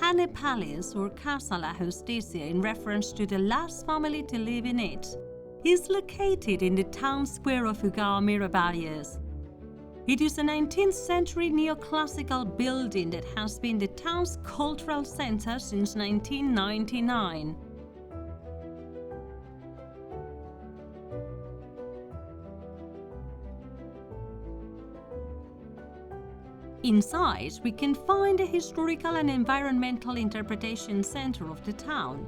Hane Palace or Casa la Justicia in reference to the last family to live in it, is located in the town square of Ugao Miravalles. It is a 19th century neoclassical building that has been the town's cultural center since 1999. Inside, we can find the historical and environmental interpretation center of the town.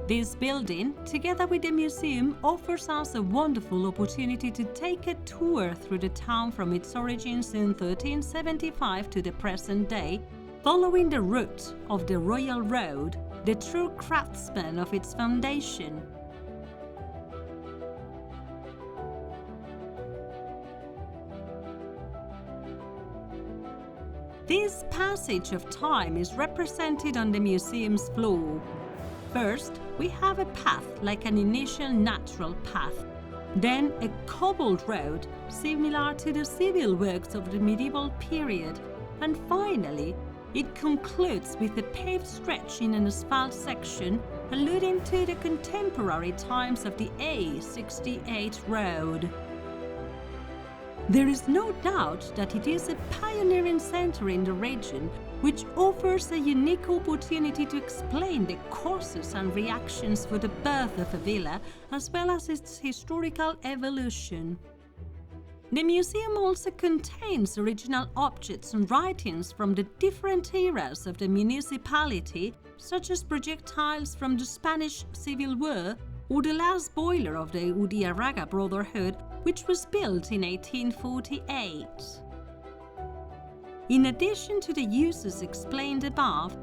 This building, together with the museum, offers us a wonderful opportunity to take a tour through the town from its origins in 1375 to the present day, following the route of the Royal Road, the true craftsman of its foundation. This passage of time is represented on the museum's floor. First, we have a path like an initial natural path, then a cobbled road similar to the civil works of the medieval period, and finally, it concludes with a paved stretch in an asphalt section alluding to the contemporary times of the A68 road. There is no doubt that it is a pioneering center in the region, which offers a unique opportunity to explain the causes and reactions for the birth of a villa, as well as its historical evolution. The museum also contains original objects and writings from the different eras of the municipality, such as projectiles from the Spanish Civil War or the last boiler of the Udiaraga Brotherhood, which was built in 1848. In addition to the uses explained above,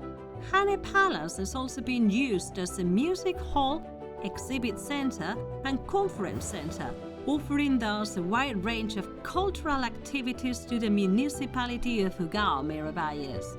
Hane Palace has also been used as a music hall, exhibit center, and conference center, offering thus a wide range of cultural activities to the municipality of Ugao Miravalles.